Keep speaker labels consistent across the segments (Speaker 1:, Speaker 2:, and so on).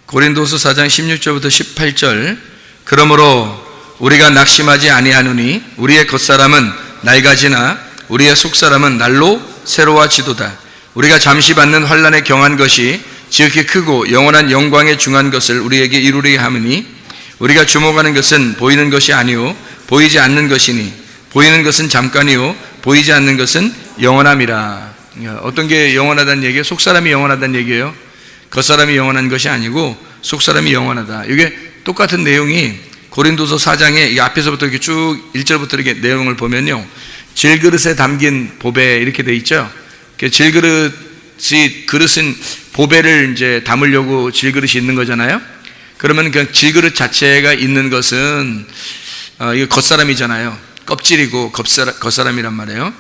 Speaker 1: 고린도서 4장 16절부터 18절. 그러므로 우리가 낙심하지 아니하노니 우리의 겉사람은 낡아지나 우리의 속사람은 날로 새로워지도다. 우리가 잠시 받는 환난에 경한 것이 지극히 크고 영원한 영광에 중한 것을 우리에게 이루리게 하느니 우리가 주목하는 것은 보이는 것이 아니요 보이지 않는 것이니 보이는 것은 잠깐이요 보이지 않는 것은 영원함이라. 어떤 게 영원하다는 얘기예요? 속사람이 영원하다는 얘기예요. 겉사람이 영원한 것이 아니고 속사람이 영원하다. 이게 똑같은 내용이 고린도서 4장에 이 앞에서부터 이렇게 쭉 1절부터 이렇게 내용을 보면요, 질그릇에 담긴 보배 이렇게 돼 있죠. 그릇은 보배를 이제 담으려고 질그릇이 있는 거잖아요. 그러면 그 질그릇 자체가 있는 것은 이거 겉사람이잖아요. 껍질이고 겉사람이란 말이에요.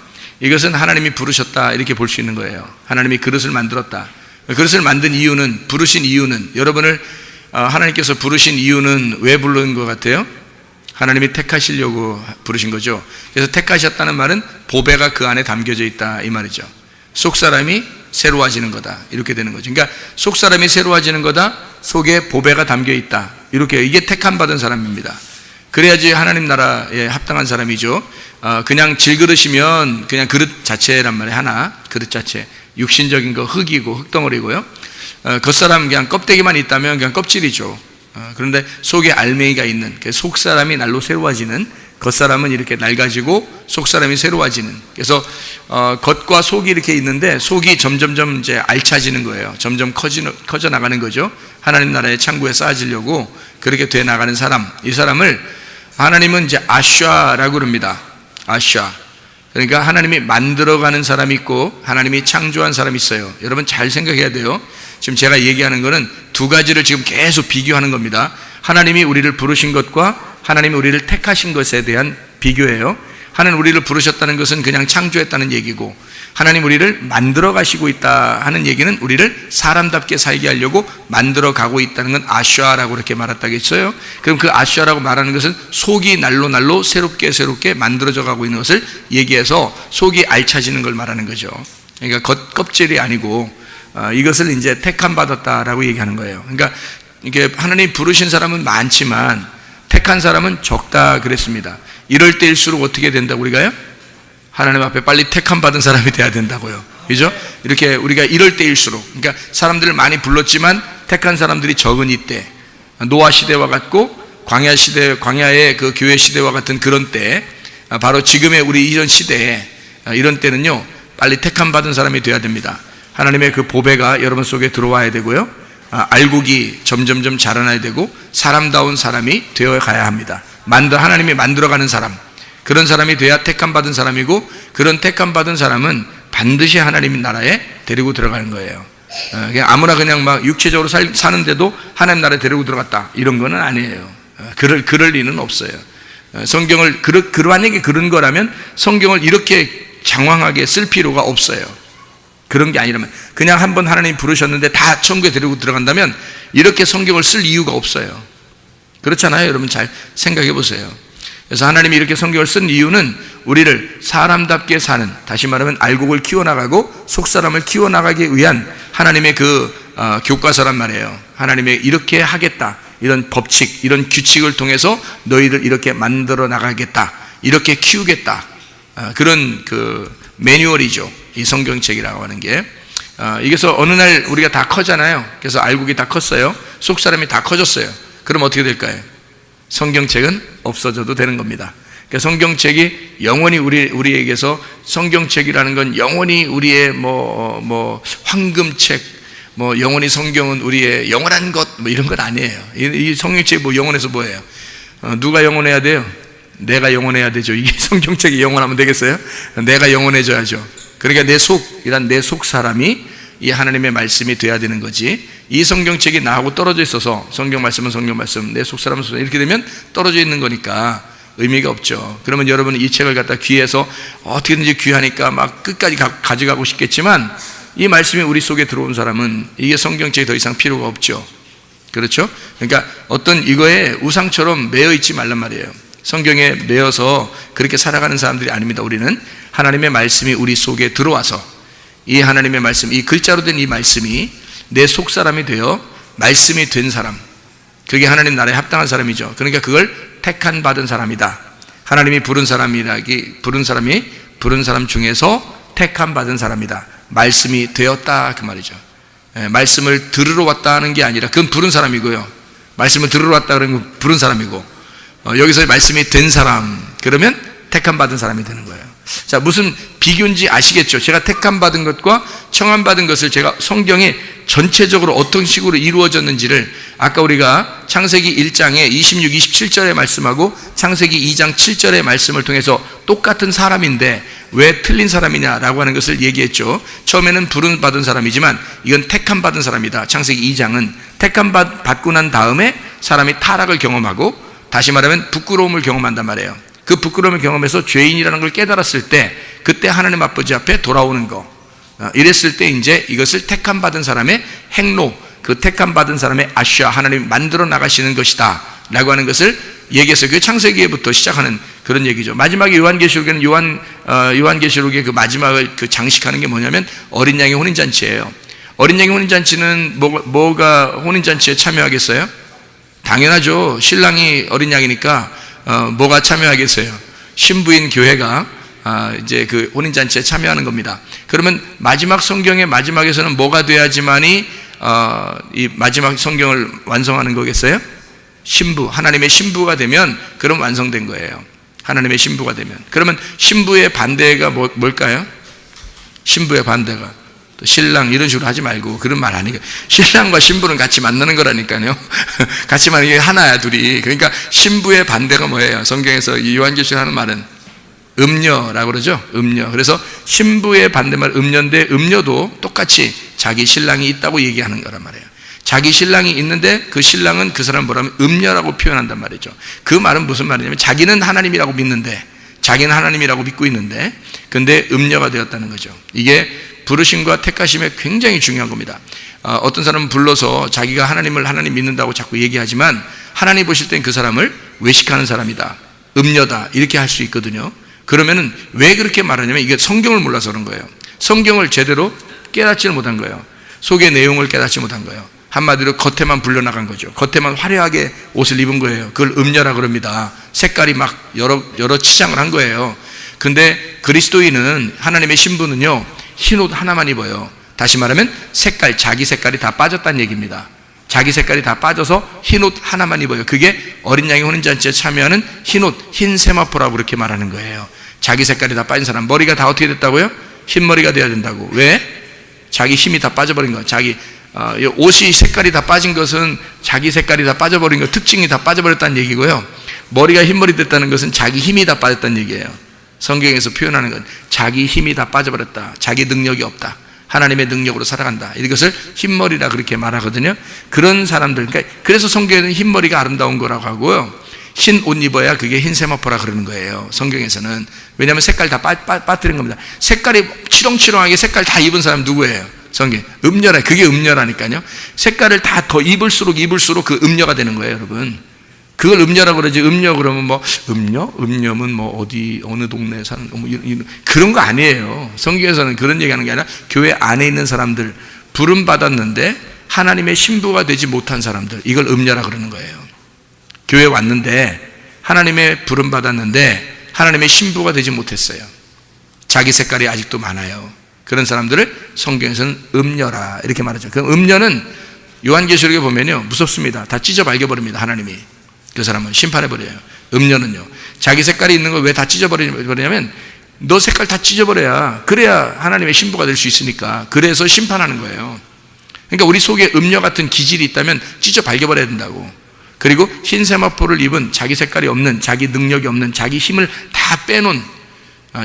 Speaker 1: 이것은 하나님이 부르셨다 이렇게 볼 수 있는 거예요. 하나님이 그릇을 만들었다. 그릇을 만든 이유는, 부르신 이유는, 여러분을 하나님께서 부르신 이유는 왜 부르는 것 같아요? 하나님이 택하시려고 부르신 거죠. 그래서 택하셨다는 말은 보배가 그 안에 담겨져 있다 이 말이죠. 속사람이 새로워지는 거다 이렇게 되는 거죠. 그러니까 속사람이 새로워지는 거다, 속에 보배가 담겨 있다, 이렇게, 이게 택함 받은 사람입니다. 그래야지 하나님 나라에 합당한 사람이죠. 그냥 질그릇이면 그냥 그릇 자체란 말이에요. 하나, 그릇 자체, 육신적인 거 흙이고 흙덩어리고요. 겉사람 그냥 껍데기만 있다면 그냥 껍질이죠. 그런데 속에 알맹이가 있는, 속사람이 날로 새로워지는, 겉사람은 이렇게 낡아지고 속사람이 새로워지는. 그래서 겉과 속이 이렇게 있는데 속이 점점점 이제 알차지는 거예요. 점점 커져 나가는 거죠. 하나님 나라의 창고에 쌓아지려고 그렇게 돼 나가는 사람, 이 사람을 하나님은 이제 아샤라고 그럽니다. 아샤. 그러니까 하나님이 만들어가는 사람이 있고 하나님이 창조한 사람이 있어요. 여러분 잘 생각해야 돼요. 지금 제가 얘기하는 거는 두 가지를 지금 계속 비교하는 겁니다. 하나님이 우리를 부르신 것과 하나님이 우리를 택하신 것에 대한 비교예요. 하나님 우리를 부르셨다는 것은 그냥 창조했다는 얘기고, 하나님 우리를 만들어 가시고 있다 하는 얘기는 우리를 사람답게 살게 하려고 만들어 가고 있다는 건 아샤라고 이렇게 말했다고 했어요. 그럼 그 아샤라고 말하는 것은 속이 날로 새롭게 만들어져 가고 있는 것을 얘기해서 속이 알차지는 걸 말하는 거죠. 그러니까 껍질이 아니고 이것을 이제 택함 받았다라고 얘기하는 거예요. 그러니까 이게 하나님 부르신 사람은 많지만 택한 사람은 적다 그랬습니다. 이럴 때일수록 어떻게 된다고 우리가요? 하나님 앞에 빨리 택함 받은 사람이 돼야 된다고요. 그죠? 이렇게 우리가 이럴 때일수록, 그러니까 사람들을 많이 불렀지만 택한 사람들이 적은 이때, 노아 시대와 같고 광야의 그 교회 시대와 같은 그런 때, 바로 지금의 우리 이런 시대에, 이런 때는요 빨리 택함 받은 사람이 돼야 됩니다. 하나님의 그 보배가 여러분 속에 들어와야 되고요, 알곡이 점점점 자라나야 되고 사람다운 사람이 되어 가야 합니다. 하나님이 만들어가는 사람, 그런 사람이 돼야 택함 받은 사람이고, 그런 택함 받은 사람은 반드시 하나님 나라에 데리고 들어가는 거예요. 그냥 아무나 그냥 막 육체적으로 사는데도 하나님 나라에 데리고 들어갔다 이런 거는 아니에요. 그럴 리는 없어요. 성경을 만약에 그런 거라면 성경을 이렇게 장황하게 쓸 필요가 없어요. 그런 게 아니라면, 그냥 한번 하나님 부르셨는데 다 천국에 데리고 들어간다면 이렇게 성경을 쓸 이유가 없어요. 그렇잖아요. 여러분 잘 생각해 보세요. 그래서 하나님이 이렇게 성경을 쓴 이유는 우리를 사람답게 사는, 다시 말하면 알곡을 키워나가고 속사람을 키워나가기 위한 하나님의 그 교과서란 말이에요. 하나님의 이렇게 하겠다, 이런 법칙, 이런 규칙을 통해서 너희를 이렇게 만들어 나가겠다, 이렇게 키우겠다, 그런 그 매뉴얼이죠. 이 성경책이라고 하는 게. 이게서 어느 날 우리가 다 커잖아요. 그래서 알곡이 다 컸어요. 속사람이 다 커졌어요. 그럼 어떻게 될까요? 성경책은 없어져도 되는 겁니다. 그러니까 성경책이 영원히 우리에게서, 성경책이라는 건 영원히 우리의 황금책, 영원히 성경은 우리의 영원한 것, 이런 건 아니에요. 이 성경책이 영원해서 뭐예요? 누가 영원해야 돼요? 내가 영원해야 되죠. 이게 성경책이 영원하면 되겠어요? 내가 영원해져야죠. 그러니까 내 속 사람이 이 하나님의 말씀이 돼야 되는 거지. 이 성경책이 나하고 떨어져 있어서 성경 말씀은 성경 말씀, 내 속 사람은 이렇게 되면 떨어져 있는 거니까 의미가 없죠. 그러면 여러분은 이 책을 갖다 귀해서 어떻게든지 귀하니까 막 끝까지 가져가고 싶겠지만, 이 말씀이 우리 속에 들어온 사람은 이게 성경책이 더 이상 필요가 없죠. 그렇죠? 그러니까 어떤 이거에 우상처럼 매여 있지 말란 말이에요. 성경에 매여서 그렇게 살아가는 사람들이 아닙니다. 우리는 하나님의 말씀이 우리 속에 들어와서 이 하나님의 말씀, 이 글자로 된 이 말씀이 내 속사람이 되어 말씀이 된 사람, 그게 하나님 나라에 합당한 사람이죠. 그러니까 그걸 택한 받은 사람이다. 하나님이 부른 사람이 부른 사람 중에서 택한 받은 사람이다. 말씀이 되었다 그 말이죠. 말씀을 들으러 왔다는 게 아니라 그건 부른 사람이고요. 말씀을 들으러 왔다 그러면 부른 사람이고, 여기서 말씀이 된 사람 그러면 택한 받은 사람이 되는 거예요. 자, 무슨 비교인지 아시겠죠? 제가 택한 받은 것과 청한 받은 것을 제가 성경에 전체적으로 어떤 식으로 이루어졌는지를 아까 우리가 창세기 1장에 26, 27절의 말씀하고 창세기 2장 7절의 말씀을 통해서 똑같은 사람인데 왜 틀린 사람이냐라고 하는 것을 얘기했죠. 처음에는 부름 받은 사람이지만 이건 택함 받은 사람이다. 창세기 2장은 택함 받고 난 다음에 사람이 타락을 경험하고, 다시 말하면 부끄러움을 경험한단 말이에요. 그 부끄러움을 경험해서 죄인이라는 걸 깨달았을 때 그때 하나님 아버지 앞에 돌아오는 거, 이랬을 때 이제 이것을 택함 받은 사람의 행로, 그 택함 받은 사람의 아시아, 하나님이 만들어 나가시는 것이다 라고 하는 것을 얘기해서 그 창세기에부터 시작하는 그런 얘기죠. 마지막에 요한계시록에는 요한계시록의 그 마지막을 그 장식하는 게 뭐냐면 어린 양의 혼인잔치예요. 어린 양의 혼인잔치는 뭐가 혼인잔치에 참여하겠어요? 당연하죠. 신랑이 어린 양이니까 뭐가 참여하겠어요? 신부인 교회가 이제 그 혼인잔치에 참여하는 겁니다. 그러면 마지막 성경의 마지막에서는 뭐가 돼야지만이 이 마지막 성경을 완성하는 거겠어요? 신부, 하나님의 신부가 되면 그럼 완성된 거예요. 하나님의 신부가 되면. 그러면 신부의 반대가 뭘까요? 신부의 반대가 또 신랑 이런 식으로 하지 말고 그런 말 아니에요. 신랑과 신부는 같이 만나는 거라니까요. 같이 만나는 게 하나야, 둘이. 그러니까 신부의 반대가 뭐예요? 성경에서 이 요한계시록 하는 말은 음녀라고 그러죠. 음녀. 그래서 신부의 반대말 음녀인데 음녀도 똑같이 자기 신랑이 있다고 얘기하는 거란 말이에요. 자기 신랑이 있는데 그 신랑은 그 사람 뭐라면 음녀라고 표현한단 말이죠. 그 말은 무슨 말이냐면 자기는 하나님이라고 믿는데, 자기는 하나님이라고 믿고 있는데 근데 음녀가 되었다는 거죠. 이게 부르심과 택하심에 굉장히 중요한 겁니다. 어떤 사람은 불러서 자기가 하나님 믿는다고 자꾸 얘기하지만 하나님 보실 땐 그 사람을 외식하는 사람이다, 음녀다 이렇게 할 수 있거든요. 그러면은 왜 그렇게 말하냐면 이게 성경을 몰라서 그런 거예요. 성경을 제대로 깨닫지를 못한 거예요. 속의 내용을 깨닫지 못한 거예요. 한마디로 겉에만 불려나간 거죠. 겉에만 화려하게 옷을 입은 거예요. 그걸 음녀라 그럽니다. 색깔이 막 여러 치장을 한 거예요. 근데 그리스도인은, 하나님의 신부는요, 흰옷 하나만 입어요. 다시 말하면 자기 색깔이 다 빠졌다는 얘기입니다. 자기 색깔이 다 빠져서 흰옷 하나만 입어요. 그게 어린 양의 혼인잔치에 참여하는 흰옷, 흰 세마포라고 그렇게 말하는 거예요. 자기 색깔이 다 빠진 사람, 머리가 다 어떻게 됐다고요? 흰머리가 돼야 된다고. 왜? 자기 힘이 다 빠져버린 거예요. 옷이 색깔이 다 빠진 것은 자기 색깔이 다 빠져버린 거, 특징이 다 빠져버렸다는 얘기고요. 머리가 흰머리 됐다는 것은 자기 힘이 다 빠졌다는 얘기예요. 성경에서 표현하는 건 자기 힘이 다 빠져버렸다, 자기 능력이 없다, 하나님의 능력으로 살아간다, 이것을 흰머리라 그렇게 말하거든요. 그런 사람들, 그래서 성경에는 흰머리가 아름다운 거라고 하고요, 흰 옷 입어야 그게 흰 세마포라 그러는 거예요, 성경에서는. 왜냐하면 색깔 다 빠뜨린 겁니다. 색깔이 치렁치렁하게 색깔 다 입은 사람 누구예요? 성경. 음녀라, 그게 음녀라니까요. 색깔을 다 더 입을수록 그 음녀가 되는 거예요, 여러분. 그걸 음녀라고 그러지. 음녀 그러면 뭐 음녀면 뭐 어느 동네에 사는 그런 거 아니에요. 성경에서는 그런 얘기하는 게 아니라 교회 안에 있는 사람들, 부름 받았는데 하나님의 신부가 되지 못한 사람들, 이걸 음녀라 그러는 거예요. 교회 왔는데 하나님의 부름 받았는데 하나님의 신부가 되지 못했어요. 자기 색깔이 아직도 많아요. 그런 사람들을 성경에서는 음녀라 이렇게 말하죠. 그 음녀는 요한계시록에 보면요, 무섭습니다. 다 찢어 발겨버립니다. 하나님이 그 사람은 심판해버려요. 음녀는요, 자기 색깔이 있는 걸 왜 다 찢어버리냐면 너 색깔 다 찢어버려야, 그래야 하나님의 신부가 될 수 있으니까. 그래서 심판하는 거예요. 그러니까 우리 속에 음녀 같은 기질이 있다면 찢어 발겨버려야 된다고. 그리고 흰 세마포를 입은 자기 색깔이 없는, 자기 능력이 없는, 자기 힘을 다 빼놓은,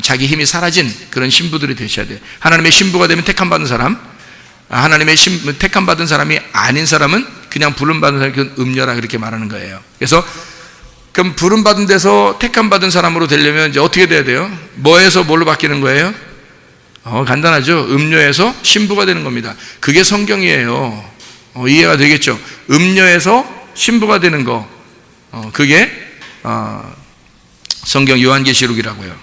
Speaker 1: 자기 힘이 사라진 그런 신부들이 되셔야 돼요. 하나님의 신부가 되면 택함받은 사람, 하나님의 택함받은 사람이 아닌 사람은 그냥 부름받은 사람이 음녀라 그렇게 말하는 거예요. 그래서 그럼 부름받은 데서 택함받은 사람으로 되려면 이제 어떻게 돼야 돼요? 뭐에서 뭘로 바뀌는 거예요? 간단하죠. 음녀에서 신부가 되는 겁니다. 그게 성경이에요. 이해가 되겠죠? 음녀에서 신부가 되는 거, 그게 성경 요한계시록이라고요.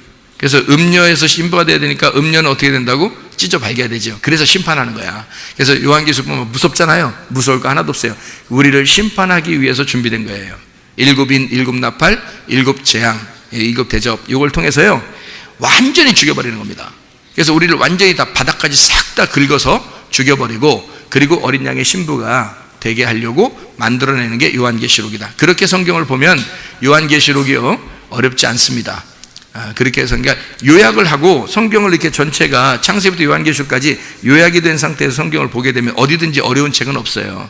Speaker 1: 그래서 음녀에서 신부가 돼야 되니까 음녀는 어떻게 된다고? 찢어 밝혀야 되죠. 그래서 심판하는 거야. 그래서 요한계시록 보면 무섭잖아요. 무서울 거 하나도 없어요. 우리를 심판하기 위해서 준비된 거예요. 7인, 7나팔, 7재앙, 7대접, 이걸 통해서요 완전히 죽여버리는 겁니다. 그래서 우리를 완전히 다 바닥까지 싹 다 긁어서 죽여버리고, 그리고 어린 양의 신부가 되게 하려고 만들어내는 게 요한계시록이다. 그렇게 성경을 보면 요한계시록이요 어렵지 않습니다. 그렇게 해서 그러니까 요약을 하고 성경을 이렇게 전체가 창세기부터 요한계시록까지 요약이 된 상태에서 성경을 보게 되면 어디든지 어려운 책은 없어요.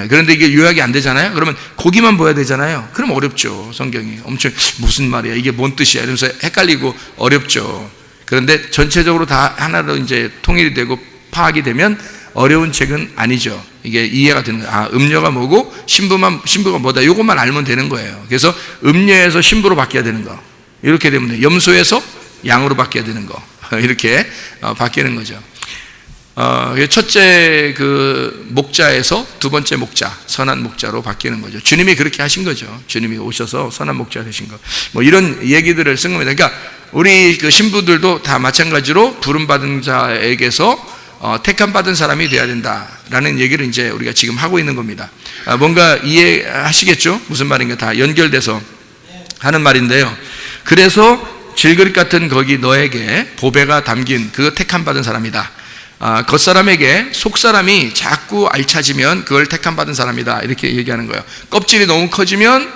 Speaker 1: 그런데 이게 요약이 안 되잖아요. 그러면 거기만 봐야 되잖아요. 그럼 어렵죠. 성경이 엄청 무슨 말이야, 이게 뭔 뜻이야 이러면서 헷갈리고 어렵죠. 그런데 전체적으로 다 하나로 이제 통일이 되고 파악이 되면 어려운 책은 아니죠. 이게 이해가 되는 거예요. 음녀가 뭐고 신부가 뭐다, 이것만 알면 되는 거예요. 그래서 음녀에서 신부로 바뀌어야 되는 거, 이렇게 되면 돼요. 염소에서 양으로 바뀌어야 되는 거, 이렇게 바뀌는 거죠. 첫째 그 목자에서 두 번째 목자, 선한 목자로 바뀌는 거죠. 주님이 그렇게 하신 거죠. 주님이 오셔서 선한 목자 되신 거. 뭐 이런 얘기들을 쓴 겁니다. 그러니까 우리 그 신부들도 다 마찬가지로 부름받은 자에게서 택함 받은 사람이 되어야 된다라는 얘기를 이제 우리가 지금 하고 있는 겁니다. 뭔가 이해하시겠죠? 무슨 말인가 다 연결돼서 하는 말인데요. 그래서 질그릇 같은 거기 너에게 보배가 담긴 그 택함 받은 사람이다. 겉사람에게 속사람이 자꾸 알차지면 그걸 택함 받은 사람이다, 이렇게 얘기하는 거예요. 껍질이 너무 커지면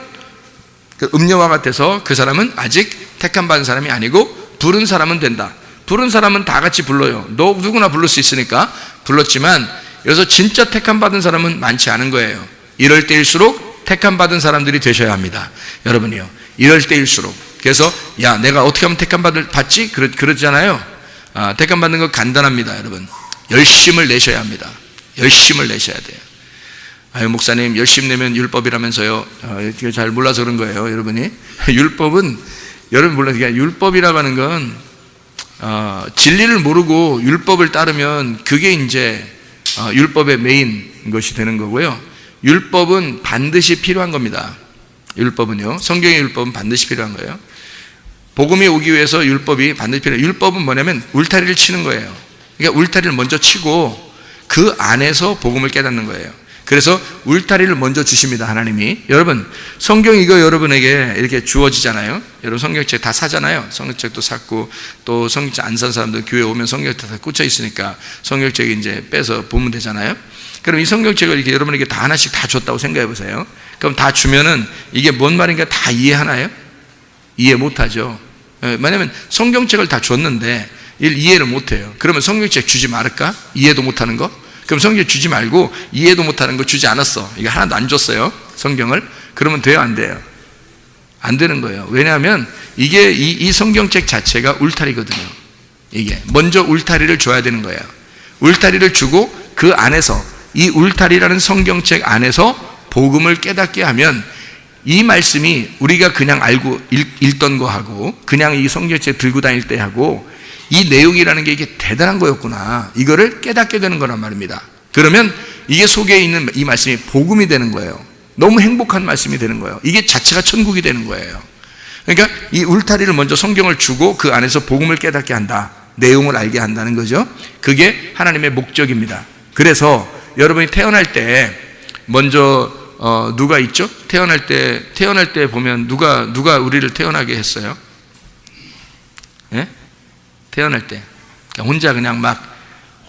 Speaker 1: 그 음녀와 같아서 그 사람은 아직 택함 받은 사람이 아니고 부른 사람은 된다. 부른 사람은 다 같이 불러요. 누구나 부를 수 있으니까 불렀지만 여기서 진짜 택함 받은 사람은 많지 않은 거예요. 이럴 때일수록 택함 받은 사람들이 되셔야 합니다. 여러분이요, 이럴 때일수록. 그래서 야, 내가 어떻게 하면 택함 받지? 그러잖아요. 택함 받는 거 간단합니다. 여러분, 열심을 내셔야 합니다. 열심을 내셔야 돼요. 목사님 열심 내면 율법이라면서요. 잘 몰라서 그런 거예요. 여러분이 율법은, 여러분 몰라서, 율법이라고 하는 건 진리를 모르고 율법을 따르면 그게 이제 율법의 메인 것이 되는 거고요. 율법은 반드시 필요한 겁니다. 율법은요, 성경의 율법은 반드시 필요한 거예요. 복음이 오기 위해서 율법이 반드시 필요해요. 율법은 뭐냐면 울타리를 치는 거예요. 그러니까 울타리를 먼저 치고 그 안에서 복음을 깨닫는 거예요. 그래서 울타리를 먼저 주십니다, 하나님이. 여러분, 성경 이거 여러분에게 이렇게 주어지잖아요. 여러분 성경책 다 사잖아요. 성경책도 샀고, 또 성경책 안 산 사람들 교회 오면 성경책 다 꽂혀 있으니까 성경책 이제 빼서 보면 되잖아요. 그럼 이 성경책을 이렇게 여러분에게 다 하나씩 다 줬다고 생각해 보세요. 그럼 다 주면은 이게 뭔 말인가 다 이해하나요? 이해 못하죠. 왜냐하면 성경책을 다 줬는데 이해를 못해요. 그러면 성경책 주지 말을까? 이해도 못하는 거? 그럼 성경 주지 말고 이해도 못하는 거 주지 않았어. 이게 하나도 안 줬어요, 성경을. 그러면 돼요, 안 돼요? 안 되는 거예요. 왜냐하면 이게 이 성경책 자체가 울타리거든요. 이게 먼저 울타리를 줘야 되는 거예요. 울타리를 주고 그 안에서, 이 울타리라는 성경책 안에서 복음을 깨닫게 하면 이 말씀이 우리가 그냥 알고 읽던 거하고 그냥 이 성경책 들고 다닐 때 하고 이 내용이라는 게 이게 대단한 거였구나, 이거를 깨닫게 되는 거란 말입니다. 그러면 이게 속에 있는 이 말씀이 복음이 되는 거예요. 너무 행복한 말씀이 되는 거예요. 이게 자체가 천국이 되는 거예요. 그러니까 이 울타리를 먼저 성경을 주고 그 안에서 복음을 깨닫게 한다, 내용을 알게 한다는 거죠. 그게 하나님의 목적입니다. 그래서 여러분이 태어날 때 먼저 누가 있죠? 태어날 때 보면 누가 우리를 태어나게 했어요? 예? 태어날 때 그냥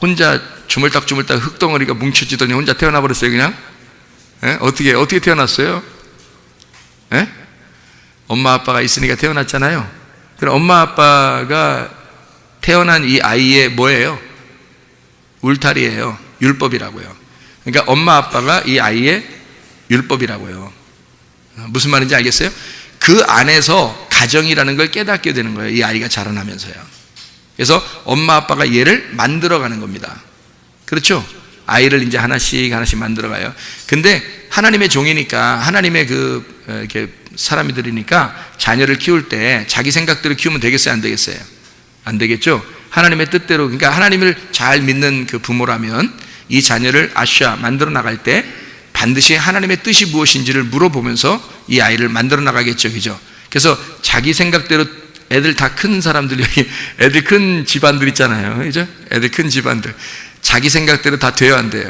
Speaker 1: 혼자 주물딱주물딱 흙덩어리가 뭉쳐지더니 혼자 태어나 버렸어요, 그냥. 예? 어떻게 태어났어요? 예? 엄마 아빠가 있으니까 태어났잖아요. 그럼 엄마 아빠가 태어난 이 아이의 뭐예요? 울타리예요. 율법이라고요. 그러니까 엄마 아빠가 이 아이의 율법이라고요. 무슨 말인지 알겠어요? 그 안에서 가정이라는 걸 깨닫게 되는 거예요, 이 아이가 자라나면서요. 그래서 엄마 아빠가 얘를 만들어가는 겁니다. 그렇죠? 아이를 이제 하나씩 만들어가요. 근데 하나님의 종이니까, 하나님의 이렇게 사람들이니까 자녀를 키울 때 자기 생각대로 키우면 되겠어요, 안 되겠어요? 안 되겠죠? 하나님의 뜻대로. 그러니까 하나님을 잘 믿는 그 부모라면 이 자녀를 만들어 나갈 때 반드시 하나님의 뜻이 무엇인지를 물어보면서 이 아이를 만들어 나가겠죠, 그죠? 그래서 자기 생각대로 애들 다 큰 사람들, 여기 애들 큰 집안들 있잖아요. 그죠? 애들 큰 집안들. 자기 생각대로 다 돼야 안 돼요.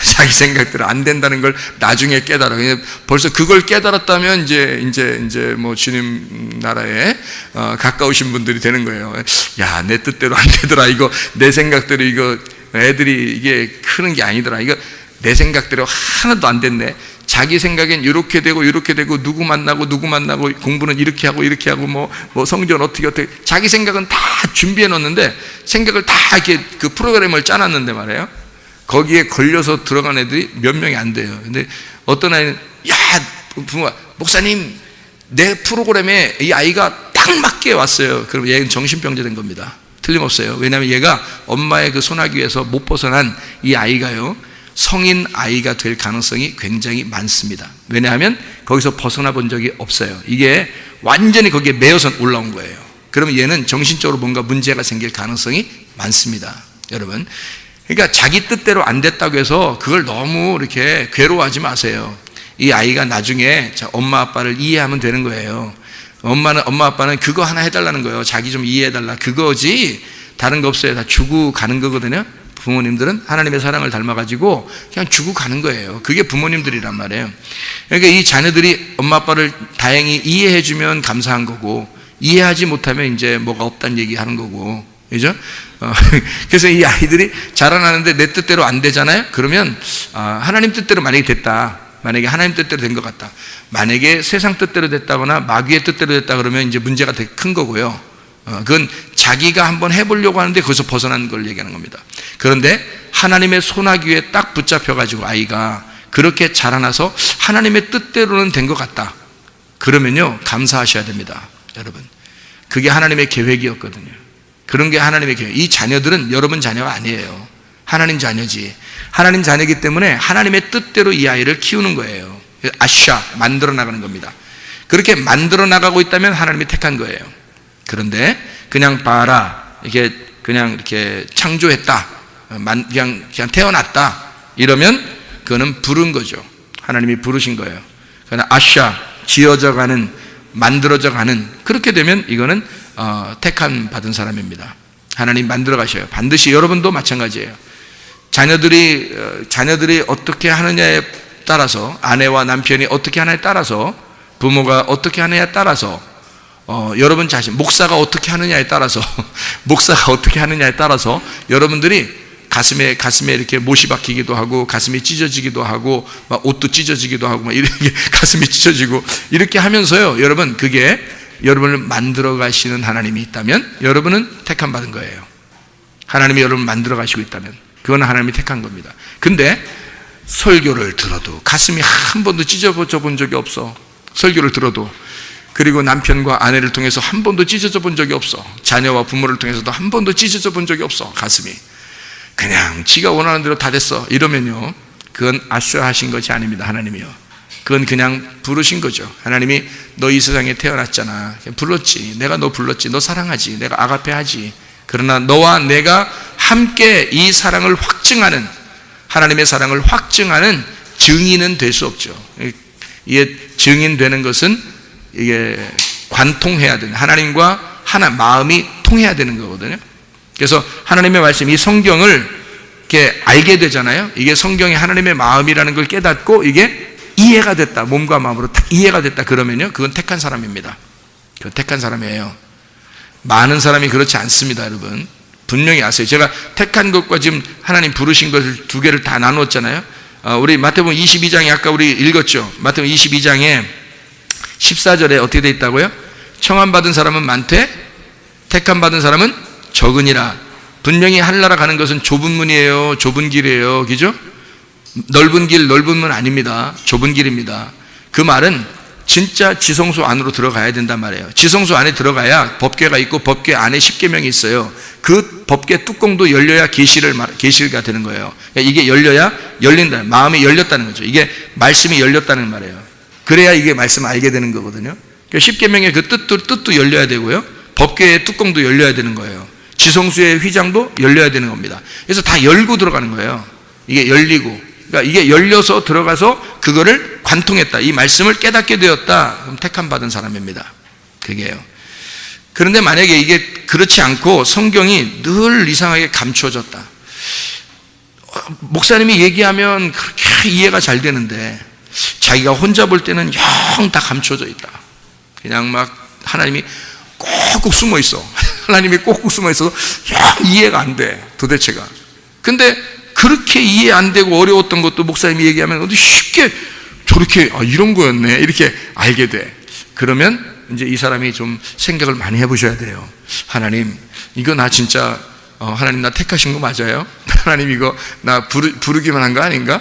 Speaker 1: 자기 생각대로 안 된다는 걸 나중에 깨달아. 벌써 그걸 깨달았다면 이제 뭐 주님 나라에 가까우신 분들이 되는 거예요. 야, 내 뜻대로 안 되더라. 이거 내 생각대로 이거 애들이 이게 크는 게 아니더라. 이거 내 생각대로 하나도 안 됐네. 자기 생각엔 이렇게 되고 누구 만나고 공부는 이렇게 하고 뭐 성적은 어떻게 자기 생각은 다 준비해 놓는데 생각을 다 이렇게 그 프로그램을 짜놨는데 말이에요. 거기에 걸려서 들어간 애들이 몇 명이 안 돼요. 근데 어떤 아이는 야, 부모가 목사님 내 프로그램에 이 아이가 딱 맞게 왔어요. 그럼 얘는 정신병자 된 겁니다. 틀림없어요. 왜냐하면 얘가 엄마의 그 소나기에서 못 벗어난 이 아이가요, 성인 아이가 될 가능성이 굉장히 많습니다. 왜냐하면 거기서 벗어나 본 적이 없어요. 이게 완전히 거기에 매여서 올라온 거예요. 그러면 얘는 정신적으로 뭔가 문제가 생길 가능성이 많습니다. 여러분, 그러니까 자기 뜻대로 안 됐다고 해서 그걸 너무 이렇게 괴로워하지 마세요. 이 아이가 나중에 엄마 아빠를 이해하면 되는 거예요. 엄마 아빠는 그거 하나 해달라는 거예요. 자기 좀 이해해달라, 그거지 다른 거 없어요. 다 주고 가는 거거든요. 부모님들은 하나님의 사랑을 닮아가지고 그냥 주고 가는 거예요. 그게 부모님들이란 말이에요. 그러니까 이 자녀들이 엄마 아빠를 다행히 이해해주면 감사한 거고, 이해하지 못하면 이제 뭐가 없다는 얘기 하는 거고, 그죠? 그래서 이 아이들이 자라나는데 내 뜻대로 안 되잖아요? 그러면 하나님 뜻대로 만약에 됐다, 만약에 하나님 뜻대로 된 것 같다, 만약에 세상 뜻대로 됐다거나 마귀의 뜻대로 됐다 그러면 이제 문제가 되게 큰 거고요. 그건 자기가 한번 해보려고 하는데 거기서 벗어난 걸 얘기하는 겁니다. 그런데 하나님의 소나기에 딱 붙잡혀가지고 아이가 그렇게 자라나서 하나님의 뜻대로는 된 것 같다, 그러면요 감사하셔야 됩니다. 여러분, 그게 하나님의 계획이었거든요. 그런 게 하나님의 계획. 이 자녀들은 여러분 자녀가 아니에요. 하나님 자녀지. 하나님 자녀이기 때문에 하나님의 뜻대로 이 아이를 키우는 거예요. 아샤, 만들어 나가는 겁니다. 그렇게 만들어 나가고 있다면 하나님이 택한 거예요. 그런데 그냥 봐라, 이게 그냥 이렇게 창조했다, 그냥 태어났다 이러면 그거는 부른 거죠. 하나님이 부르신 거예요. 그러나 아샤, 지어져 가는, 만들어져 가는, 그렇게 되면 이거는 택한 받은 사람입니다. 하나님 만들어 가셔요. 반드시. 여러분도 마찬가지예요. 자녀들이 어떻게 하느냐에 따라서, 아내와 남편이 어떻게 하느냐에 따라서, 부모가 어떻게 하느냐에 따라서, 여러분 자신, 목사가 어떻게 하느냐에 따라서 목사가 어떻게 하느냐에 따라서 여러분들이 가슴에 이렇게 못이 박히기도 하고, 가슴이 찢어지기도 하고, 막 옷도 찢어지기도 하고, 막 이렇게 가슴이 찢어지고 이렇게 하면서요, 여러분, 그게 여러분을 만들어 가시는 하나님이 있다면 여러분은 택함 받은 거예요. 하나님이 여러분을 만들어 가시고 있다면 그건 하나님이 택한 겁니다. 근데 설교를 들어도 가슴이 한 번도 찢어져 본 적이 없어. 설교를 들어도. 그리고 남편과 아내를 통해서 한 번도 찢어져 본 적이 없어. 자녀와 부모를 통해서도 한 번도 찢어져 본 적이 없어. 가슴이 그냥 지가 원하는 대로 다 됐어. 이러면요, 그건 아쉬워하신 것이 아닙니다. 하나님이요, 그건 그냥 부르신 거죠. 하나님이 너 이 세상에 태어났잖아, 불렀지. 내가 너 불렀지. 너 사랑하지. 내가 아가페 하지. 그러나 너와 내가 함께 이 사랑을 확증하는, 하나님의 사랑을 확증하는 증인은 될 수 없죠. 이게 증인되는 것은 이게 관통해야 되는, 하나님과 하나 마음이 통해야 되는 거거든요. 그래서 하나님의 말씀, 이 성경을 이렇게 알게 되잖아요. 이게 성경이 하나님의 마음이라는 걸 깨닫고 이게 이해가 됐다, 몸과 마음으로 딱 이해가 됐다, 그러면요 그건 택한 사람입니다. 그건 택한 사람이에요. 많은 사람이 그렇지 않습니다. 여러분 분명히 아세요. 제가 택한 것과 지금 하나님 부르신 것을 두 개를 다 나누었잖아요. 우리 마태복음 22장에 아까 우리 읽었죠. 마태복음 22장에 14절에 어떻게 되어 있다고요? 청함받은 사람은 많되 택함 받은 사람은 적으니라. 분명히 하늘나라 가는 것은 좁은 문이에요, 좁은 길이에요, 그죠? 넓은 길, 넓은 문 아닙니다. 좁은 길입니다. 그 말은 진짜 지성소 안으로 들어가야 된단 말이에요. 지성소 안에 들어가야 법궤가 있고, 법궤 안에 십계명이 있어요. 그 법궤 뚜껑도 열려야 계시가 되는 거예요. 그러니까 이게 열려야 열린다, 마음이 열렸다는 거죠. 이게 말씀이 열렸다는 말이에요. 그래야 이게 말씀을 알게 되는 거거든요. 그러니까 십계명의 그 뜻도 열려야 되고요, 법궤의 뚜껑도 열려야 되는 거예요. 지성소의 휘장도 열려야 되는 겁니다. 그래서 다 열고 들어가는 거예요. 이게 열리고, 그러니까 이게 열려서 들어가서 그거를 관통했다, 이 말씀을 깨닫게 되었다, 그럼 택함 받은 사람입니다. 그게요. 그런데 만약에 이게 그렇지 않고 성경이 늘 이상하게 감춰졌다. 목사님이 얘기하면 그렇게 이해가 잘 되는데 자기가 혼자 볼 때는 영 다 감춰져 있다. 그냥 막 하나님이 꼭꼭 숨어 있어. 하나님이 꼭꼭 숨어 있어서 영 이해가 안 돼, 도대체가. 근데 그렇게 이해 안 되고 어려웠던 것도 목사님이 얘기하면 어디 쉽게 저렇게 이런 거였네 이렇게 알게 돼. 그러면 이제 이 사람이 좀 생각을 많이 해보셔야 돼요. 하나님, 이거 나 진짜 하나님 나 택하신 거 맞아요? 하나님 이거 나 부르기만 한 거 아닌가?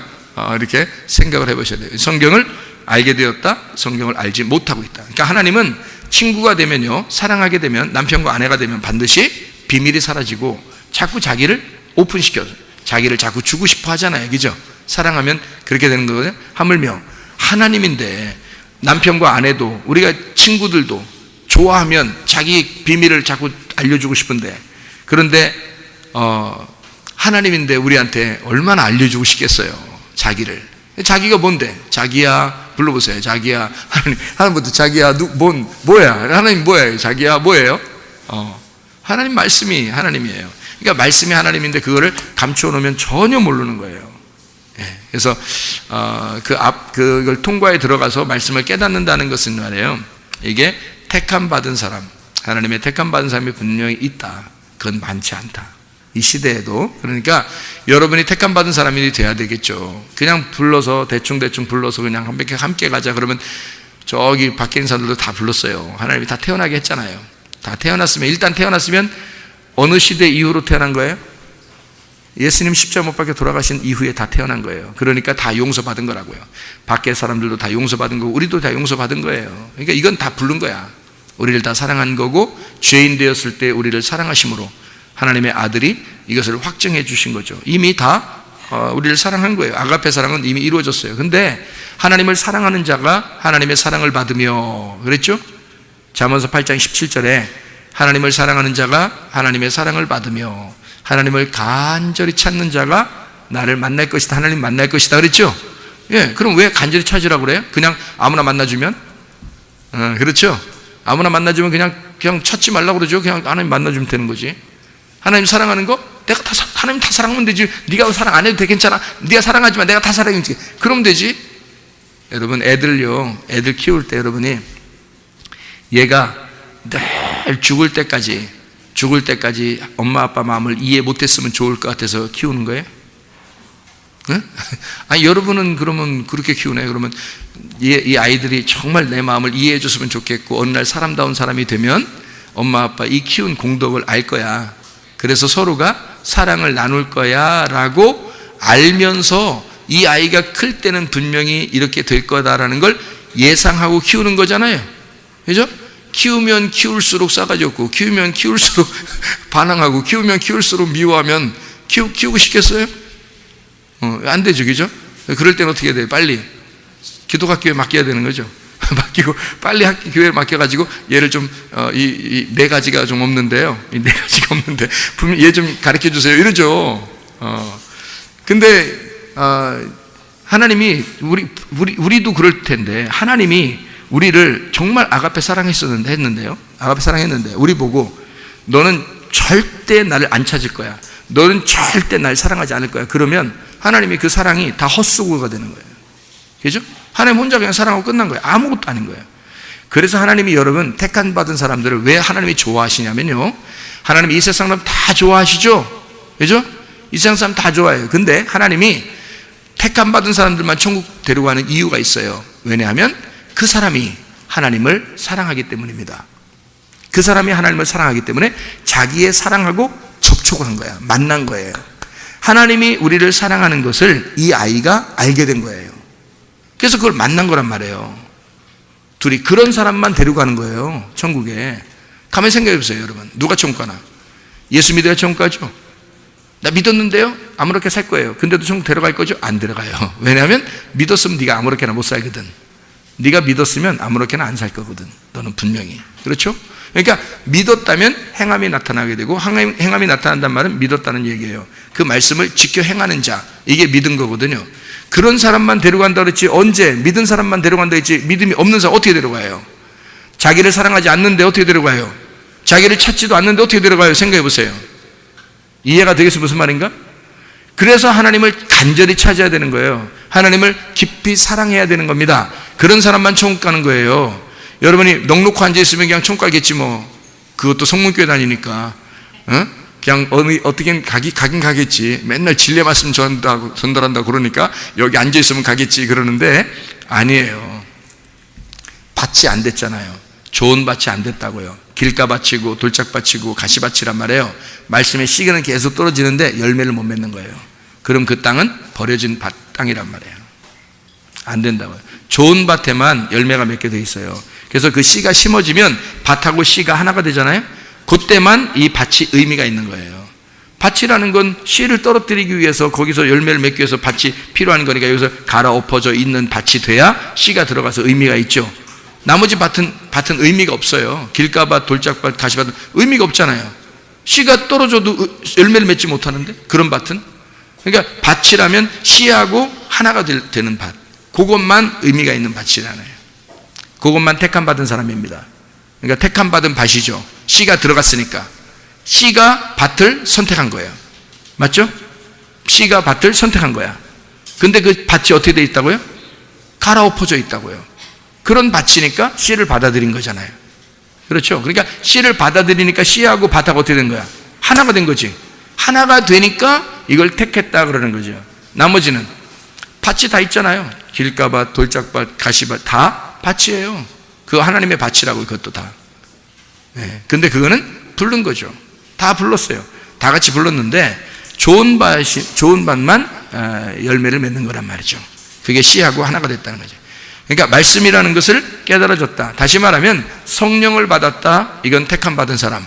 Speaker 1: 이렇게 생각을 해보셔야 돼요. 성경을 알게 되었다, 성경을 알지 못하고 있다. 그러니까 하나님은 친구가 되면요, 사랑하게 되면, 남편과 아내가 되면 반드시 비밀이 사라지고 자꾸 자기를 오픈시켜서 자기를 자꾸 주고 싶어 하잖아요. 그죠? 사랑하면 그렇게 되는 거거든요. 하물며 하나님인데 남편과 아내도 우리가 친구들도 좋아하면 자기 비밀을 자꾸 알려주고 싶은데, 그런데 하나님인데 우리한테 얼마나 알려주고 싶겠어요, 자기를. 자기가 뭔데? 자기야, 불러보세요. 자기야. 하나님부터 자기야, 뭐야? 하나님 뭐예요? 자기야, 뭐예요? 하나님 말씀이 하나님이에요. 그러니까 말씀이 하나님인데 그거를 감추어 놓으면 전혀 모르는 거예요. 그래서 그걸 통과에 들어가서 말씀을 깨닫는다는 것은 말이에요, 이게 택함 받은 사람, 하나님의 택함 받은 사람이 분명히 있다. 그건 많지 않다, 이 시대에도. 그러니까 여러분이 택함 받은 사람이 돼야 되겠죠. 그냥 불러서 대충 불러서 그냥 함께 가자 그러면 저기 밖에 있는 사람들도 다 불렀어요. 하나님이 다 태어나게 했잖아요. 다 태어났으면, 일단 태어났으면 어느 시대 이후로 태어난 거예요? 예수님 십자가 못 박혀 돌아가신 이후에 다 태어난 거예요. 그러니까 다 용서받은 거라고요. 밖에 사람들도 다 용서받은 거고 우리도 다 용서받은 거예요. 그러니까 이건 다 부른 거야. 우리를 다 사랑한 거고, 죄인 되었을 때 우리를 사랑하심으로 하나님의 아들이 이것을 확증해 주신 거죠. 이미 다 우리를 사랑한 거예요. 아가페 사랑은 이미 이루어졌어요. 근데 하나님을 사랑하는 자가 하나님의 사랑을 받으며, 그랬죠? 잠언서 8장 17절에 하나님을 사랑하는 자가 하나님의 사랑을 받으며 하나님을 간절히 찾는 자가 나를 만날 것이다, 하나님 만날 것이다, 그랬죠? 예, 그럼 왜 간절히 찾으라고 그래요? 그냥 아무나 만나주면? 그렇죠? 아무나 만나주면 그냥 찾지 말라고 그러죠. 그냥 하나님 만나주면 되는 거지. 하나님 사랑하는 거? 하나님 다 사랑하면 되지. 네가 사랑 안 해도 돼, 괜찮아. 네가 사랑하지 마, 내가 다 사랑해줄게. 그럼 되지. 여러분, 애들 키울 때 여러분이 얘가 늘 죽을 때까지 엄마 아빠 마음을 이해 못했으면 좋을 것 같아서 키우는 거예요? 네? 아니, 여러분은 그러면 그렇게 키우네. 그러면 이 아이들이 정말 내 마음을 이해해 줬으면 좋겠고 어느 날 사람다운 사람이 되면 엄마 아빠 이 키운 공덕을 알 거야. 그래서 서로가 사랑을 나눌 거야 라고 알면서 이 아이가 클 때는 분명히 이렇게 될 거다라는 걸 예상하고 키우는 거잖아요. 그죠? 키우면 키울수록 싸가지 없고, 키우면 키울수록 반항하고, 키우면 키울수록 미워하면 키우고 싶겠어요? 안 되죠, 그죠? 그럴 때는 어떻게 해야 돼요? 빨리 기독학교에 맡겨야 되는 거죠. 맡기고 빨리 교회에 맡겨가지고 얘를 좀 이 네 가지가 좀 없는데요. 이 네 가지가 없는데 분명 얘 좀 가르쳐 주세요, 이러죠. 근데 하나님이 우리도 그럴 텐데 하나님이 우리를 정말 아가페 사랑했는데요. 아가페 사랑했는데 우리 보고 너는 절대 나를 안 찾을 거야. 너는 절대 날 사랑하지 않을 거야. 그러면 하나님이 그 사랑이 다 헛수고가 되는 거예요. 그죠? 하나님 혼자 그냥 사랑하고 끝난 거예요. 아무것도 아닌 거예요. 그래서 하나님이 여러분 택한 받은 사람들을 왜 하나님이 좋아하시냐면요, 하나님이 이 세상 사람 다 좋아하시죠? 그죠? 이 세상 사람 다 좋아해요. 근데 하나님이 택한 받은 사람들만 천국 데려가는 이유가 있어요. 왜냐하면 그 사람이 하나님을 사랑하기 때문입니다. 그 사람이 하나님을 사랑하기 때문에 자기의 사랑하고 접촉을 한 거야. 만난 거예요. 하나님이 우리를 사랑하는 것을 이 아이가 알게 된 거예요. 그래서 그걸 만난 거란 말이에요. 둘이 그런 사람만 데려가는 거예요, 천국에. 가만히 생각해 보세요, 여러분. 누가 천국 가나? 예수 믿어야 천국 가죠? 나 믿었는데요? 아무렇게 살 거예요. 근데도 천국 데려갈 거죠? 안 데려가요. 왜냐하면 믿었으면 네가 아무렇게나 못 살거든. 네가 믿었으면 아무렇게나 안 살 거거든, 너는 분명히. 그렇죠? 그러니까 믿었다면 행함이 나타나게 되고, 행함이 나타난다는 말은 믿었다는 얘기예요. 그 말씀을 지켜 행하는 자, 이게 믿은 거거든요. 그런 사람만 데려간다 그랬지, 언제 믿은 사람만 데려간다 했지, 믿음이 없는 사람 어떻게 데려가요? 자기를 사랑하지 않는데 어떻게 데려가요? 자기를 찾지도 않는데 어떻게 들어가요? 생각해 보세요. 이해가 되겠어요? 무슨 말인가? 그래서 하나님을 간절히 찾아야 되는 거예요. 하나님을 깊이 사랑해야 되는 겁니다. 그런 사람만 천국 가는 거예요. 여러분이 넉넉히 앉아있으면 그냥 천국 가겠지 뭐. 그것도 성문교회 다니니까 그냥 어떻게 가긴 가겠지. 맨날 진리 말씀 전달한다고 그러니까 여기 앉아있으면 가겠지 그러는데 아니에요. 밭이 안 됐잖아요. 좋은 밭이 안 됐다고요. 길가밭이고 돌짝밭이고 가시밭이란 말이에요. 말씀의 씨기는 계속 떨어지는데 열매를 못 맺는 거예요. 그럼 그 땅은 버려진 땅이란 말이에요. 안 된다고요. 좋은 밭에만 열매가 맺게 돼 있어요. 그래서 그 씨가 심어지면 밭하고 씨가 하나가 되잖아요. 그때만 이 밭이 의미가 있는 거예요. 밭이라는 건 씨를 떨어뜨리기 위해서 거기서 열매를 맺기 위해서 밭이 필요한 거니까 여기서 갈아엎어져 있는 밭이 돼야 씨가 들어가서 의미가 있죠. 나머지 밭은 의미가 없어요. 길가밭, 돌짝밭, 가시밭은 의미가 없잖아요. 씨가 떨어져도 열매를 맺지 못하는데 그런 밭은. 그러니까 밭이라면 씨하고 하나가 되는 밭, 그것만 의미가 있는 밭이잖아요. 그것만 택함 받은 사람입니다. 그러니까 택함 받은 밭이죠. 씨가 들어갔으니까. 씨가 밭을 선택한 거예요. 맞죠? 씨가 밭을 선택한 거야. 근데 그 밭이 어떻게 돼 있다고요? 갈아엎어져 있다고요. 그런 밭이니까 씨를 받아들인 거잖아요. 그렇죠? 그러니까 씨를 받아들이니까 씨하고 밭하고 어떻게 된 거야? 하나가 된 거지. 하나가 되니까 이걸 택했다 그러는 거죠. 나머지는 밭이 다 있잖아요. 길가밭, 돌짝밭, 가시밭 다 밭이에요. 그거 하나님의 밭이라고. 그것도 다. 네. 근데 그거는 부른 거죠. 다 불렀어요. 다 같이 불렀는데 좋은 밭만 열매를 맺는 거란 말이죠. 그게 씨하고 하나가 됐다는 거죠. 그러니까 말씀이라는 것을 깨달아졌다. 다시 말하면 성령을 받았다. 이건 택함 받은 사람.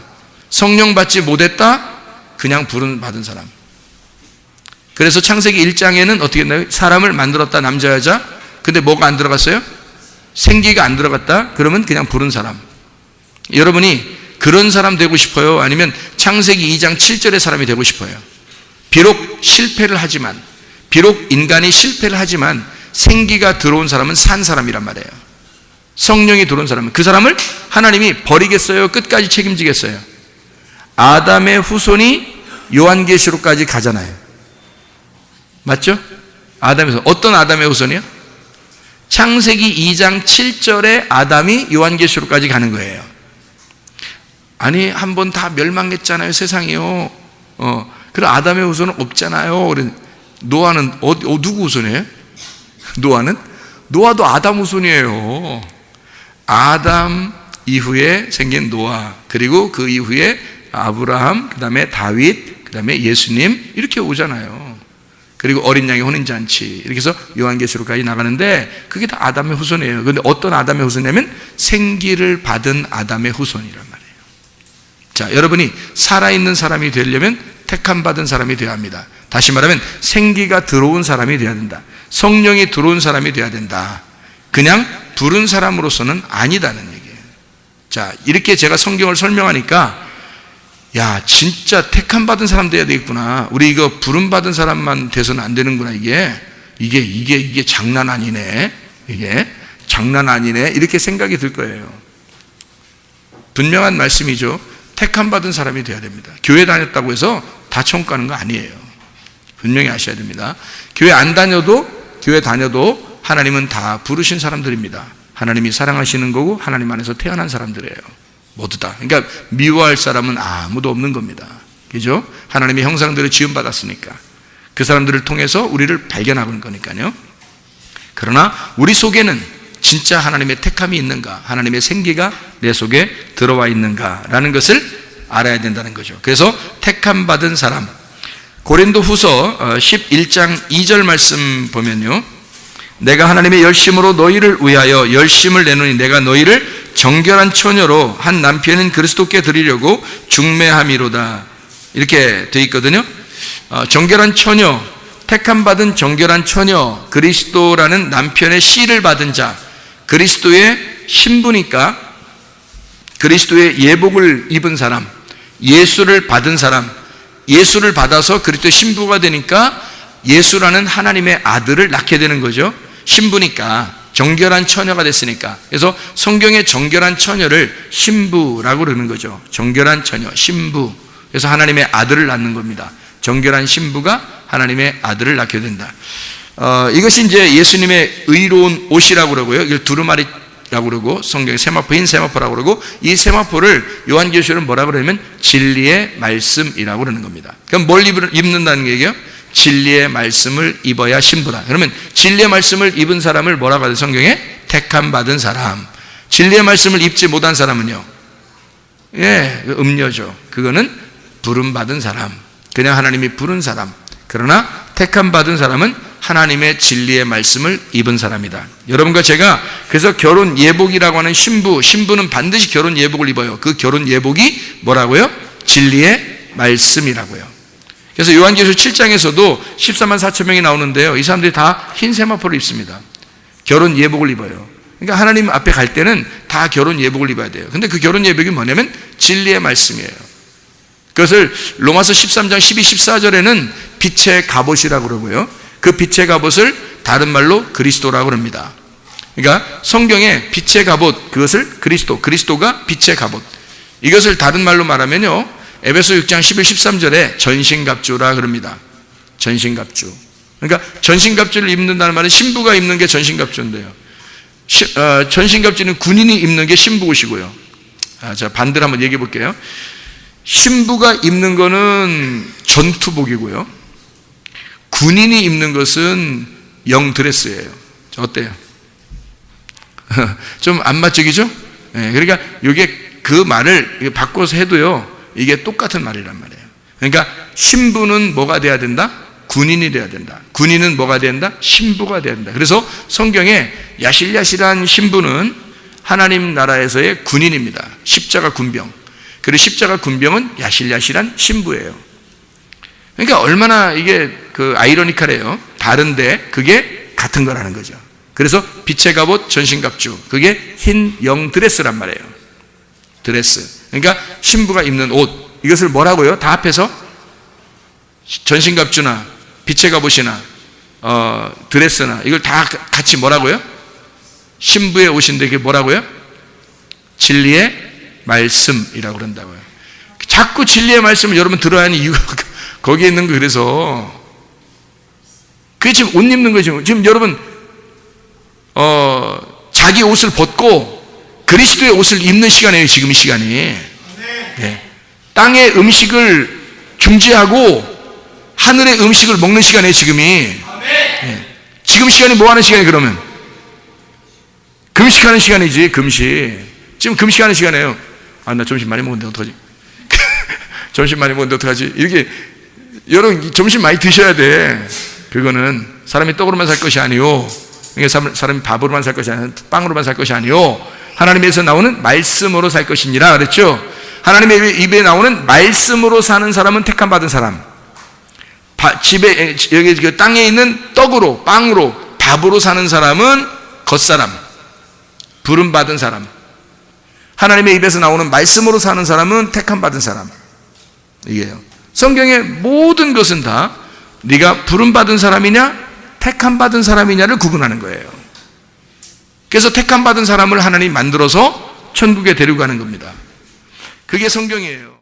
Speaker 1: 성령 받지 못했다. 그냥 부름 받은 사람. 그래서 창세기 1장에는 어떻게 했나요? 사람을 만들었다. 남자 여자. 근데 뭐가 안 들어갔어요? 생기가 안 들어갔다. 그러면 그냥 부른 사람. 여러분이 그런 사람 되고 싶어요? 아니면 창세기 2장 7절의 사람이 되고 싶어요? 비록 실패를 하지만, 비록 인간이 실패를 하지만 생기가 들어온 사람은 산 사람이란 말이에요. 성령이 들어온 사람은 그 사람을 하나님이 버리겠어요? 끝까지 책임지겠어요? 아담의 후손이 요한계시록까지 가잖아요. 맞죠? 아담의 후손. 어떤 아담의 후손이요? 창세기 2장 7절에 아담이 요한계시록까지 가는 거예요. 아니 한번 다 멸망했잖아요. 세상이요. 그럼 아담의 후손은 없잖아요. 노아는 누구 후손이에요? 노아도 아담 후손이에요. 아담 이후에 생긴 노아, 그리고 그 이후에 아브라함, 그 다음에 다윗, 그 다음에 예수님 이렇게 오잖아요. 그리고 어린 양의 혼인잔치 이렇게 해서 요한계시록까지 나가는데 그게 다 아담의 후손이에요. 그런데 어떤 아담의 후손이냐면 생기를 받은 아담의 후손이란 말이에요. 자, 여러분이 살아있는 사람이 되려면 택함 받은 사람이 되어야 합니다. 다시 말하면 생기가 들어온 사람이 되어야 된다. 성령이 들어온 사람이 되어야 된다. 그냥 부른 사람으로서는 아니다는 얘기예요. 자, 이렇게 제가 성경을 설명하니까 야, 진짜 택함 받은 사람 돼야 되겠구나. 우리 이거 부름 받은 사람만 돼서는 안 되는구나. 이게 장난 아니네. 이게 장난 아니네. 이렇게 생각이 들 거예요. 분명한 말씀이죠. 택함 받은 사람이 돼야 됩니다. 교회 다녔다고 해서 다 천국 가는 거 아니에요. 분명히 아셔야 됩니다. 교회 다녀도 하나님은 다 부르신 사람들입니다. 하나님이 사랑하시는 거고 하나님 안에서 태어난 사람들이에요. 모두 다. 그러니까 미워할 사람은 아무도 없는 겁니다. 그죠? 하나님의 형상대로 지음받았으니까. 그 사람들을 통해서 우리를 발견하는 거니까요. 그러나 우리 속에는 진짜 하나님의 택함이 있는가, 하나님의 생기가 내 속에 들어와 있는가라는 것을 알아야 된다는 거죠. 그래서 택함 받은 사람, 고린도후서 11장 2절 말씀 보면요, 내가 하나님의 열심으로 너희를 위하여 열심을 내노니 내가 너희를 정결한 처녀로 한 남편인 그리스도께 드리려고 중매함이로다. 이렇게 돼 있거든요. 정결한 처녀, 택함 받은 정결한 처녀, 그리스도라는 남편의 씨를 받은 자, 그리스도의 신부니까 그리스도의 예복을 입은 사람, 예수를 받은 사람, 예수를 받아서 그리스도의 신부가 되니까 예수라는 하나님의 아들을 낳게 되는 거죠. 신부니까 정결한 처녀가 됐으니까. 그래서 성경의 정결한 처녀를 신부라고 그러는 거죠. 정결한 처녀, 신부. 그래서 하나님의 아들을 낳는 겁니다. 정결한 신부가 하나님의 아들을 낳게 된다. 이것이 이제 예수님의 의로운 옷이라고 그러고요. 이걸 두루마리라고 그러고, 성경에 세마포, 흰 세마포라고 그러고, 이 세마포를 요한계시록은 뭐라고 그러냐면 진리의 말씀이라고 그러는 겁니다. 그럼 뭘 입는다는 얘기예요? 진리의 말씀을 입어야 신부다. 그러면 진리의 말씀을 입은 사람을 뭐라고 하죠? 성경에 택함 받은 사람. 진리의 말씀을 입지 못한 사람은요, 음녀죠. 그거는 부름 받은 사람, 그냥 하나님이 부른 사람. 그러나 택함 받은 사람은 하나님의 진리의 말씀을 입은 사람이다. 여러분과 제가 그래서 결혼 예복이라고 하는 신부는 반드시 결혼 예복을 입어요. 그 결혼 예복이 뭐라고요? 진리의 말씀이라고요. 그래서 요한계시록 7장에서도 14만 4천 명이 나오는데요, 이 사람들이 다 흰 세마포를 입습니다. 결혼 예복을 입어요. 그러니까 하나님 앞에 갈 때는 다 결혼 예복을 입어야 돼요. 근데 그 결혼 예복이 뭐냐면 진리의 말씀이에요. 그것을 로마서 13장 12, 14절에는 빛의 갑옷이라고 그러고요, 그 빛의 갑옷을 다른 말로 그리스도라고 그럽니다. 그러니까 성경에 빛의 갑옷, 그것을 그리스도가 빛의 갑옷, 이것을 다른 말로 말하면요, 에베소 6장 11, 13절에 전신갑주라 그럽니다. 전신갑주. 그러니까 전신갑주를 입는다는 말은 신부가 입는 게 전신갑주인데요, 전신갑주는 군인이 입는 게 신부 옷이고요. 자, 반대로 한번 얘기해 볼게요. 신부가 입는 거는 전투복이고요, 군인이 입는 것은 영드레스예요. 어때요? 좀 안 맞적이죠? 그러니까 이게 그 말을 바꿔서 해도요, 이게 똑같은 말이란 말이에요. 그러니까 신부는 뭐가 돼야 된다? 군인이 돼야 된다. 군인은 뭐가 돼야 된다? 신부가 돼야 된다. 그래서 성경에 야실야실한 신부는 하나님 나라에서의 군인입니다. 십자가 군병. 그리고 십자가 군병은 야실야실한 신부예요. 그러니까 얼마나 이게 아이러니컬해요. 다른데 그게 같은 거라는 거죠. 그래서 빛의 갑옷, 전신갑주, 그게 흰 영드레스란 말이에요. 드레스. 그러니까 신부가 입는 옷, 이것을 뭐라고요? 다 합해서 전신갑주나 빛의 갑옷이나 드레스나 이걸 다 같이 뭐라고요? 신부의 옷인데 이게 뭐라고요? 진리의 말씀이라고 그런다고요. 자꾸 진리의 말씀을 여러분 들어야 하는 이유가 거기에 있는 거. 그래서 그게 지금 옷 입는 거죠. 지금 여러분 자기 옷을 벗고 그리스도의 옷을 입는 시간이에요. 지금 이 시간이. 네. 땅의 음식을 중지하고 하늘의 음식을 먹는 시간이에요. 지금이. 네. 지금 시간이 뭐 하는 시간이에요? 그러면 금식하는 시간이지. 금식. 지금 금식하는 시간이에요. 나 점심 많이 먹었는데 어떡하지? 점심 많이 먹었는데 어떡하지? 이렇게 여러분 점심 많이 드셔야 돼. 그거는 사람이 떡으로만 살 것이 아니요, 사람이 밥으로만 살 것이 아니요, 빵으로만 살 것이 아니요, 하나님에서 나오는 말씀으로 살 것이니라 그랬죠. 하나님의 입에 나오는 말씀으로 사는 사람은 택함 받은 사람. 집에 여기 그 땅에 있는 떡으로, 빵으로, 밥으로 사는 사람은 겉사람, 부름 받은 사람. 하나님의 입에서 나오는 말씀으로 사는 사람은 택함 받은 사람. 이게요. 성경의 모든 것은 다 네가 부름 받은 사람이냐 택함 받은 사람이냐를 구분하는 거예요. 그래서 택함 받은 사람을 하나님이 만들어서 천국에 데리고 가는 겁니다. 그게 성경이에요.